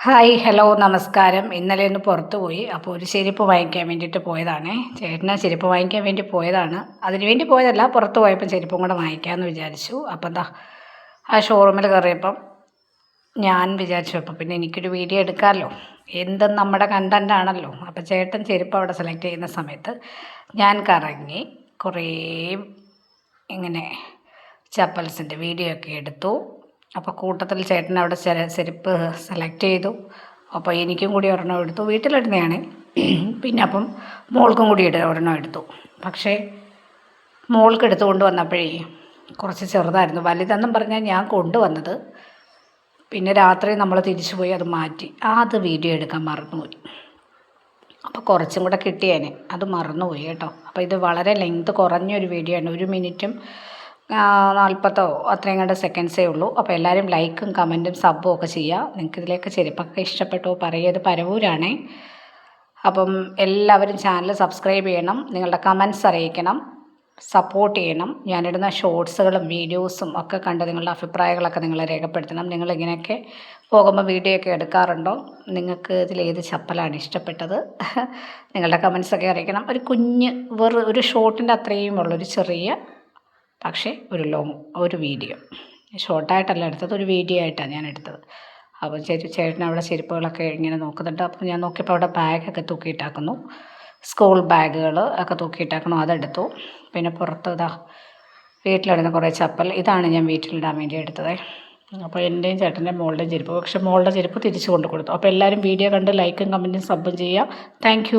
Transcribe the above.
Hi hello നമസ്കാരം. ഇന്നലെ ഒന്ന് പുറത്ത് പോയി. അപ്പോൾ ഒരു ചെരുപ്പ് വാങ്ങിക്കാൻ വേണ്ടിയിട്ട് പോയതാണേ. ചേട്ടന് ചെരുപ്പ് വാങ്ങിക്കാൻ വേണ്ടി പോയതാണ്. അതിന് വേണ്ടി പോയതല്ല, പുറത്ത് പോയപ്പോൾ ചെരുപ്പും കൂടെ വാങ്ങിക്കാമെന്ന് വിചാരിച്ചു. അപ്പം എന്താ ആ ഷോറൂമിൽ കയറിയപ്പം ഞാൻ വിചാരിച്ചു അപ്പം പിന്നെ എനിക്കൊരു വീഡിയോ എടുക്കാമല്ലോ, എന്തും നമ്മുടെ കണ്ടൻ്റ് ആണല്ലോ. അപ്പം ചേട്ടൻ ചെരുപ്പ് അവിടെ സെലക്ട് ചെയ്യുന്ന സമയത്ത് ഞാൻ കറങ്ങി കുറേ ഇങ്ങനെ ചപ്പൽസിൻ്റെ വീഡിയോ ഒക്കെ എടുത്തു. അപ്പോൾ കൂട്ടത്തിൽ ചേട്ടൻ അവിടെ ചെരുപ്പ് സെലക്ട് ചെയ്തു. അപ്പോൾ എനിക്കും കൂടി ഒരെണ്ണം എടുത്തു, വീട്ടിലിടുന്നതാണ്. പിന്നെ അപ്പം മോൾക്കും കൂടി ഒരെണ്ണം എടുത്തു. പക്ഷേ മോൾക്ക് എടുത്തുകൊണ്ട് വന്നപ്പോഴേ കുറച്ച് ചെറുതായിരുന്നു. വലുതെന്നും പറഞ്ഞാൽ ഞാൻ കൊണ്ടുവന്നത്. പിന്നെ രാത്രി നമ്മൾ തിരിച്ചു പോയി അത് മാറ്റി അത് വീഡിയോ എടുക്കാൻ മറന്നുപോയി. അപ്പോൾ കുറച്ചും കൂടെ കിട്ടിയേനെ, അത് മറന്നുപോയി കേട്ടോ. അപ്പോൾ ഇത് വളരെ ലെങ്ത് കുറഞ്ഞൊരു വീഡിയോ ആണ്, 1 മിനിറ്റും 40 അത്രയും കണ്ട് സെക്കൻഡ്സേ ഉള്ളൂ. അപ്പോൾ എല്ലാവരും ലൈക്കും കമൻറ്റും സബ്ബും ഒക്കെ ചെയ്യുക. നിങ്ങൾക്ക് ഇതിലേക്ക് ചെരുപ്പൊക്കെ ഇഷ്ടപ്പെട്ടോ പറയുക. ഇത് പരവൂരാണേ. അപ്പം എല്ലാവരും ചാനൽ സബ്സ്ക്രൈബ് ചെയ്യണം, നിങ്ങളുടെ കമൻസ് അറിയിക്കണം, സപ്പോർട്ട് ചെയ്യണം. ഞാനിടുന്ന ഷോർട്സുകളും വീഡിയോസും ഒക്കെ കണ്ട് നിങ്ങളുടെ അഭിപ്രായങ്ങളൊക്കെ നിങ്ങൾ രേഖപ്പെടുത്തണം. നിങ്ങളിങ്ങനെയൊക്കെ പോകുമ്പോൾ വീഡിയോ ഒക്കെ എടുക്കാറുണ്ടോ? നിങ്ങൾക്ക് ഇതിലേത് ചപ്പലാണ് ഇഷ്ടപ്പെട്ടത്? നിങ്ങളുടെ കമൻസൊക്കെ അറിയിക്കണം. ഒരു കുഞ്ഞ് ഒരു ഷോർട്ടിൻ്റെ അത്രയും ഉള്ളൊരു ചെറിയ, പക്ഷേ ഒരു വീഡിയോ, ഷോർട്ടായിട്ടല്ല എടുത്തത്, ഒരു വീഡിയോ ആയിട്ടാണ് ഞാൻ എടുത്തത്. അപ്പം ചേട്ടൻ അവിടെ ചെരുപ്പുകളൊക്കെ ഇങ്ങനെ നോക്കുന്നുണ്ട്. അപ്പം ഞാൻ നോക്കിയപ്പോൾ അവിടെ ബാഗൊക്കെ തൂക്കിയിട്ടാക്കുന്നു, സ്കൂൾ ബാഗുകൾ ഒക്കെ തൂക്കിയിട്ടാക്കണം, അതെടുത്തു. പിന്നെ പുറത്ത് വീട്ടിലിടുന്ന കുറേ ചപ്പൽ, ഇതാണ് ഞാൻ വീട്ടിലിടാൻ വേണ്ടി എടുത്തത്. അപ്പോൾ എൻ്റെയും ചേട്ടൻ്റെയും മോളുടെയും ചെരുപ്പ്, പക്ഷേ മോളുടെ ചെരുപ്പ് തിരിച്ചു കൊണ്ട് കൊടുത്തു. അപ്പോൾ എല്ലാവരും വീഡിയോ കണ്ട് ലൈക്കും കമൻറ്റും സബ്ബും ചെയ്യുക. താങ്ക്